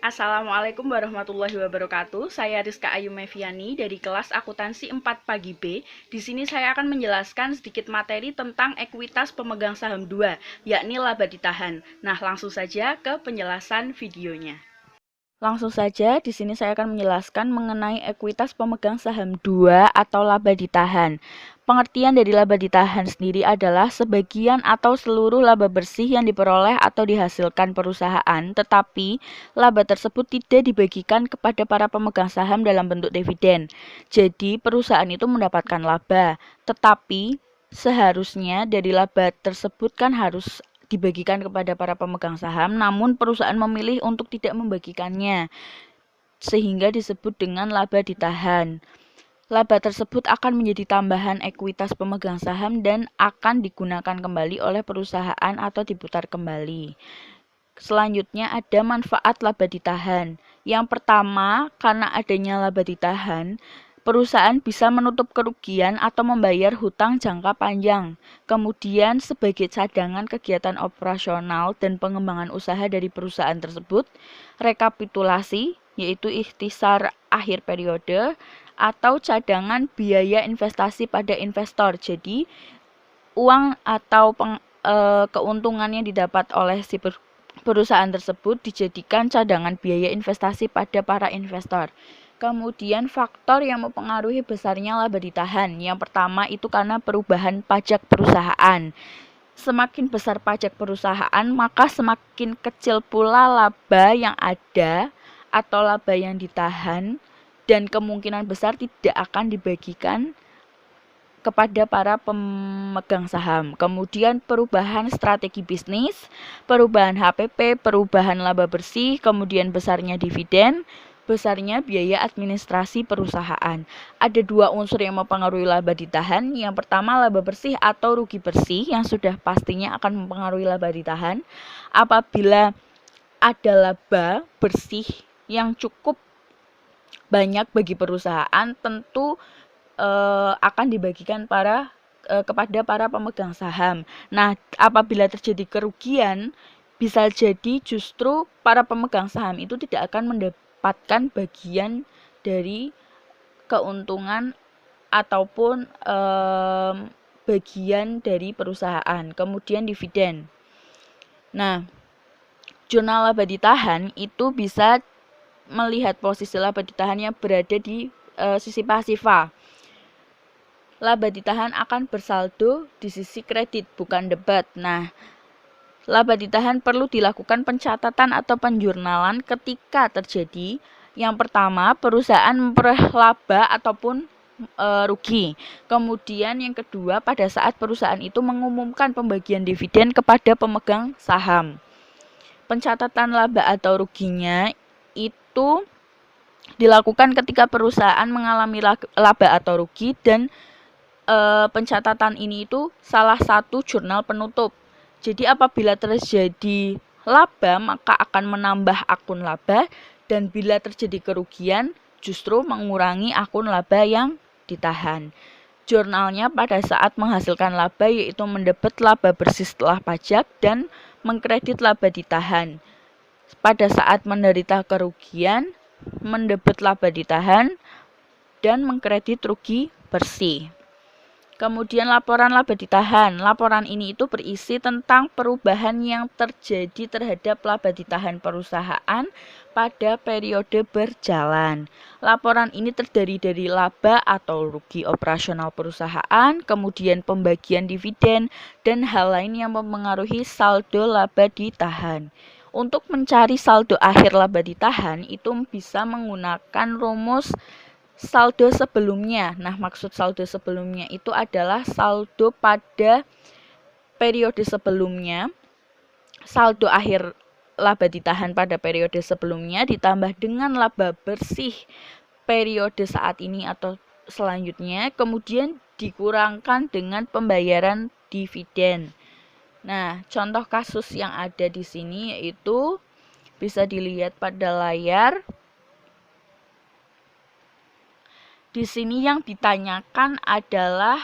Assalamualaikum warahmatullahi wabarakatuh. Saya Rizka Ayu Meviani dari kelas Akuntansi 4 Pagi B. Di sini saya akan menjelaskan sedikit materi tentang ekuitas pemegang saham 2, yakni laba ditahan. Nah, langsung saja ke penjelasan videonya. Langsung saja, di sini saya akan menjelaskan mengenai ekuitas pemegang saham 2 atau laba ditahan. Pengertian dari laba ditahan sendiri adalah sebagian atau seluruh laba bersih yang diperoleh atau dihasilkan perusahaan, tetapi laba tersebut tidak dibagikan kepada para pemegang saham dalam bentuk dividen. Jadi, perusahaan itu mendapatkan laba, tetapi seharusnya dari laba tersebut kan harus dibagikan kepada para pemegang saham, namun perusahaan memilih untuk tidak membagikannya, sehingga disebut dengan laba ditahan. Laba tersebut akan menjadi tambahan ekuitas pemegang saham dan akan digunakan kembali oleh perusahaan atau diputar kembali. Selanjutnya ada manfaat laba ditahan. Yang pertama, karena adanya laba ditahan, perusahaan bisa menutup kerugian atau membayar hutang jangka panjang. Kemudian sebagai cadangan kegiatan operasional dan pengembangan usaha dari perusahaan tersebut, rekapitulasi yaitu ikhtisar akhir periode atau cadangan biaya investasi pada investor. Jadi uang atau keuntungan yang didapat oleh si perusahaan tersebut dijadikan cadangan biaya investasi pada para investor. Kemudian faktor yang mempengaruhi besarnya laba ditahan. Yang pertama itu karena perubahan pajak perusahaan. Semakin besar pajak perusahaan, maka semakin kecil pula laba yang ada atau laba yang ditahan, dan kemungkinan besar tidak akan dibagikan kepada para pemegang saham. Kemudian perubahan strategi bisnis, perubahan HPP, perubahan laba bersih, kemudian besarnya dividen, besarnya biaya administrasi perusahaan. Ada dua unsur yang mempengaruhi laba ditahan. Yang pertama laba bersih atau rugi bersih yang sudah pastinya akan mempengaruhi laba ditahan. Apabila ada laba bersih yang cukup banyak bagi perusahaan, tentu akan dibagikan kepada para pemegang saham. Nah, apabila terjadi kerugian, bisa jadi justru para pemegang saham itu tidak akan mendapatkan bagian dari keuntungan ataupun bagian dari perusahaan. Kemudian dividen. Nah, jurnal laba ditahan itu bisa melihat posisi laba ditahan yang berada di sisi pasifa. Laba ditahan akan bersaldo di sisi kredit, bukan debit. Nah, laba ditahan perlu dilakukan pencatatan atau penjurnalan ketika terjadi. Yang pertama, perusahaan memperoleh laba ataupun rugi. Kemudian yang kedua, pada saat perusahaan itu mengumumkan pembagian dividen kepada pemegang saham. Pencatatan laba atau ruginya itu dilakukan ketika perusahaan mengalami laba atau rugi, dan pencatatan ini itu salah satu jurnal penutup. Jadi apabila terjadi laba, maka akan menambah akun laba, dan bila terjadi kerugian justru mengurangi akun laba yang ditahan. Jurnalnya pada saat menghasilkan laba yaitu mendebet laba bersih setelah pajak dan mengkredit laba ditahan. Pada saat menderita kerugian, mendebet laba ditahan dan mengkredit rugi bersih. Kemudian laporan laba ditahan. Laporan ini itu berisi tentang perubahan yang terjadi terhadap laba ditahan perusahaan pada periode berjalan. Laporan ini terdiri dari laba atau rugi operasional perusahaan, kemudian pembagian dividen, dan hal lain yang mempengaruhi saldo laba ditahan. Untuk mencari saldo akhir laba ditahan itu bisa menggunakan rumus saldo sebelumnya. Nah, maksud saldo sebelumnya itu adalah saldo pada periode sebelumnya, saldo akhir laba ditahan pada periode sebelumnya ditambah dengan laba bersih periode saat ini atau selanjutnya, kemudian dikurangkan dengan pembayaran dividen. Nah, contoh kasus yang ada di sini yaitu bisa dilihat pada layar. Di sini yang ditanyakan adalah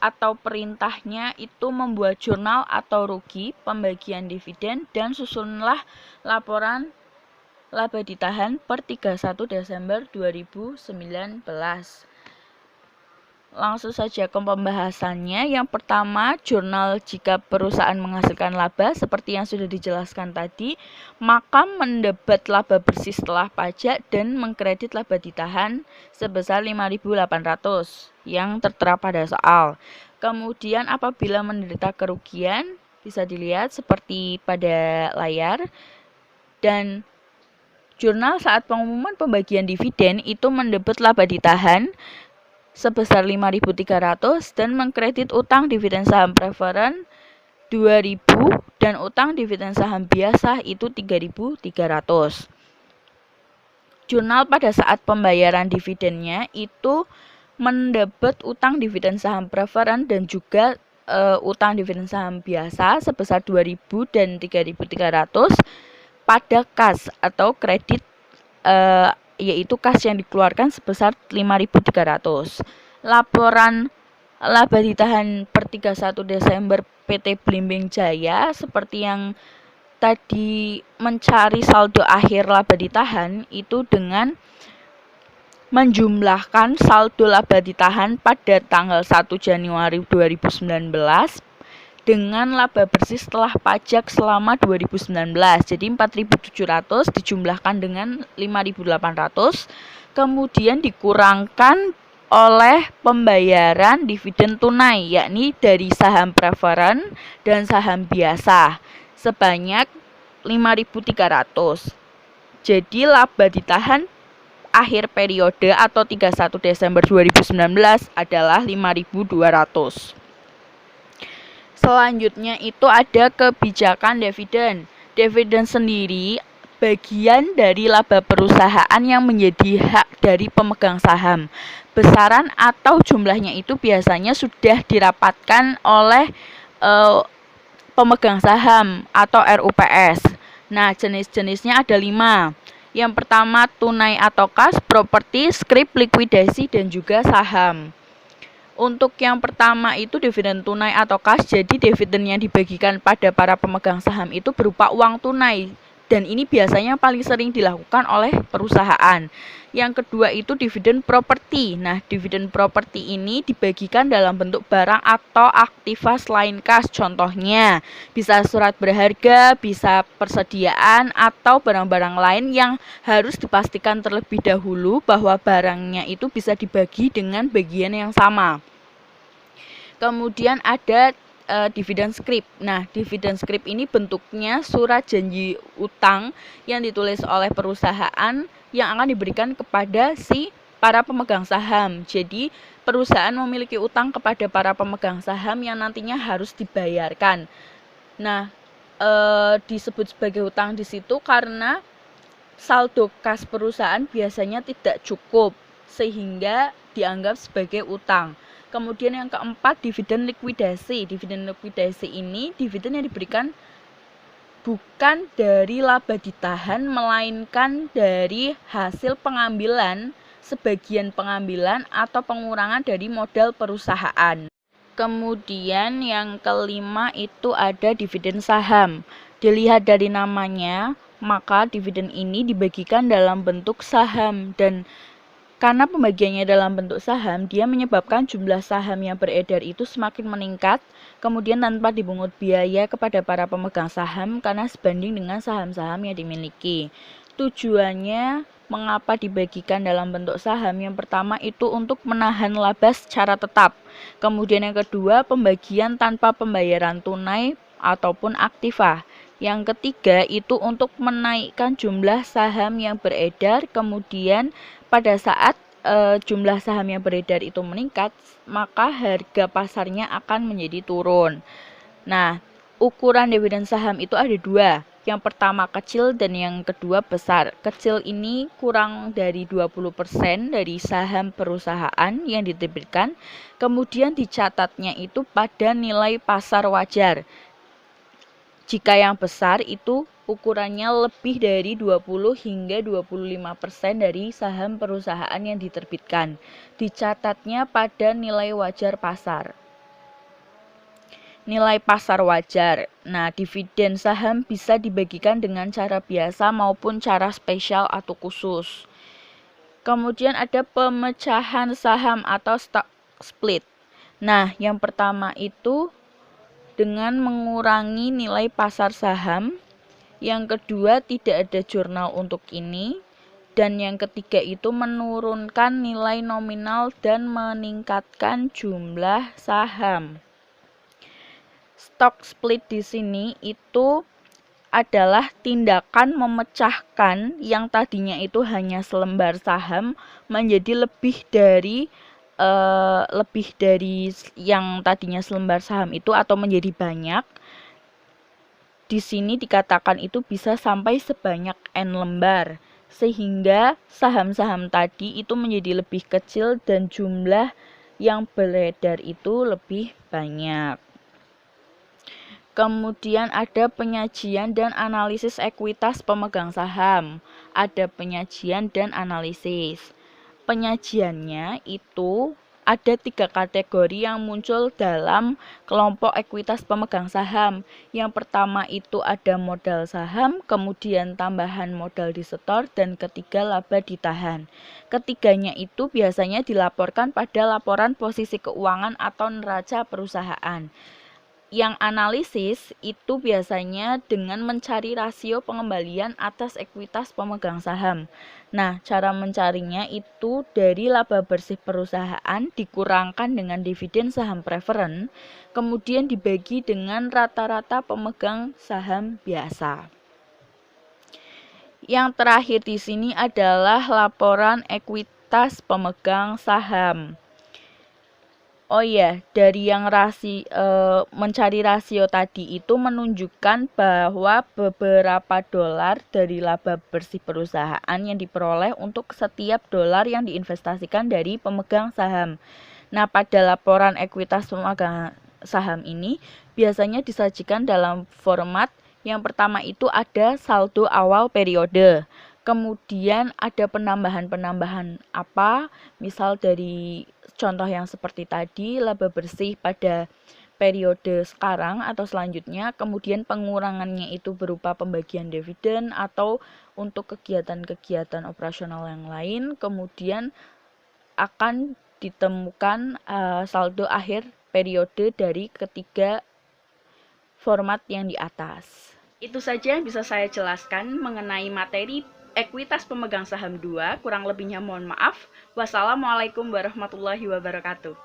atau perintahnya itu membuat jurnal atau rugi, pembagian dividen, dan susunlah laporan laba ditahan per 31 Desember 2019. Langsung saja ke pembahasannya. Yang pertama, jurnal jika perusahaan menghasilkan laba seperti yang sudah dijelaskan tadi, maka mendebat laba bersih setelah pajak dan mengkredit laba ditahan sebesar 5.800 yang tertera pada soal. Kemudian apabila menderita kerugian, bisa dilihat seperti pada layar. Dan jurnal saat pengumuman pembagian dividen itu mendebut laba ditahan sebesar 5.300 dan mengkredit utang dividen saham preferen 2.000 dan utang dividen saham biasa itu 3.300. Jurnal pada saat pembayaran dividennya itu mendebut utang dividen saham preferen dan juga utang dividen saham biasa sebesar 2.000 dan 3.300 pada kas atau kredit yaitu kas yang dikeluarkan sebesar 5.300. Laporan laba ditahan per 31 Desember PT Blimbing Jaya seperti yang tadi mencari saldo akhir laba ditahan itu dengan menjumlahkan saldo laba ditahan pada tanggal 1 Januari 2019 dengan laba bersih setelah pajak selama 2019. Jadi 4.700 dijumlahkan dengan 5.800, kemudian dikurangkan oleh pembayaran dividen tunai, yakni dari saham preferen dan saham biasa sebanyak 5.300. Jadi laba ditahan akhir periode atau 31 Desember 2019 adalah 5.200. Selanjutnya itu ada kebijakan dividen. Dividen sendiri bagian dari laba perusahaan yang menjadi hak dari pemegang saham. Besaran atau jumlahnya itu biasanya sudah dirapatkan oleh pemegang saham atau RUPS. Nah, jenis-jenisnya ada 5. Yang pertama tunai atau kas, properti, skrip, likuidasi, dan juga saham. Untuk yang pertama itu dividen tunai atau kas, jadi dividen yang dibagikan pada para pemegang saham itu berupa uang tunai. Dan ini biasanya paling sering dilakukan oleh perusahaan. Yang kedua itu dividen properti. Nah, dividen properti ini dibagikan dalam bentuk barang atau aktiva selain kas. Contohnya, bisa surat berharga, bisa persediaan, atau barang-barang lain yang harus dipastikan terlebih dahulu bahwa barangnya itu bisa dibagi dengan bagian yang sama. Kemudian ada dividen skrip. Nah, dividen skrip ini bentuknya surat janji utang yang ditulis oleh perusahaan yang akan diberikan kepada si para pemegang saham. Jadi, perusahaan memiliki utang kepada para pemegang saham yang nantinya harus dibayarkan. Nah, disebut sebagai utang di situ karena saldo kas perusahaan biasanya tidak cukup sehingga dianggap sebagai utang. Kemudian yang keempat, dividen likuidasi. Dividen likuidasi ini dividen yang diberikan bukan dari laba ditahan, melainkan dari hasil pengambilan, sebagian pengambilan atau pengurangan dari modal perusahaan. Kemudian yang kelima itu ada dividen saham. Dilihat dari namanya, maka dividen ini dibagikan dalam bentuk saham dan karena pembagiannya dalam bentuk saham, dia menyebabkan jumlah saham yang beredar itu semakin meningkat, kemudian tanpa dipungut biaya kepada para pemegang saham karena sebanding dengan saham-saham yang dimiliki. Tujuannya mengapa dibagikan dalam bentuk saham? Yang pertama itu untuk menahan laba secara tetap. Kemudian yang kedua, pembagian tanpa pembayaran tunai ataupun aktiva. Yang ketiga itu untuk menaikkan jumlah saham yang beredar, kemudian pada saat jumlah saham yang beredar itu meningkat, maka harga pasarnya akan menjadi turun. Nah, ukuran dividen saham itu ada 2. Yang pertama kecil dan yang kedua besar. Kecil ini kurang dari 20% dari saham perusahaan yang diterbitkan, kemudian dicatatnya itu pada nilai pasar wajar. Jika yang besar itu ukurannya lebih dari 20 hingga 25% dari saham perusahaan yang diterbitkan. Dicatatnya pada nilai wajar pasar. nilai pasar wajar. Nah, dividen saham bisa dibagikan dengan cara biasa maupun cara spesial atau khusus. Kemudian ada pemecahan saham atau stock split. Nah, yang pertama itu dengan mengurangi nilai pasar saham. Yang kedua, tidak ada jurnal untuk ini. Dan yang ketiga itu menurunkan nilai nominal dan meningkatkan jumlah saham. Stock split di sini itu adalah tindakan memecahkan yang tadinya itu hanya selembar saham menjadi lebih dari yang tadinya selembar saham itu atau menjadi banyak. Di sini dikatakan itu bisa sampai sebanyak N lembar, sehingga saham-saham tadi itu menjadi lebih kecil dan jumlah yang beredar itu lebih banyak. Kemudian ada penyajian dan analisis ekuitas pemegang saham. Ada penyajian dan analisis. Penyajiannya itu ada 3 kategori yang muncul dalam kelompok ekuitas pemegang saham. Yang pertama itu ada modal saham, kemudian tambahan modal disetor, dan ketiga laba ditahan. Ketiganya itu biasanya dilaporkan pada laporan posisi keuangan atau neraca perusahaan. Yang analisis itu biasanya dengan mencari rasio pengembalian atas ekuitas pemegang saham. Nah, cara mencarinya itu dari laba bersih perusahaan dikurangkan dengan dividen saham preferen, kemudian dibagi dengan rata-rata pemegang saham biasa. Yang terakhir di sini adalah laporan ekuitas pemegang saham. Oh iya, dari yang mencari rasio tadi itu menunjukkan bahwa beberapa dolar dari laba bersih perusahaan yang diperoleh untuk setiap dolar yang diinvestasikan dari pemegang saham. Nah, pada laporan ekuitas pemegang saham ini biasanya disajikan dalam format yang pertama itu ada saldo awal periode. Kemudian ada penambahan-penambahan apa, misal dari contoh yang seperti tadi, laba bersih pada periode sekarang atau selanjutnya, kemudian pengurangannya itu berupa pembagian dividen atau untuk kegiatan-kegiatan operasional yang lain, kemudian akan ditemukan saldo akhir periode dari ketiga format yang di atas. Itu saja yang bisa saya jelaskan mengenai materi ekuitas pemegang saham 2, kurang lebihnya mohon maaf. Wassalamualaikum warahmatullahi wabarakatuh.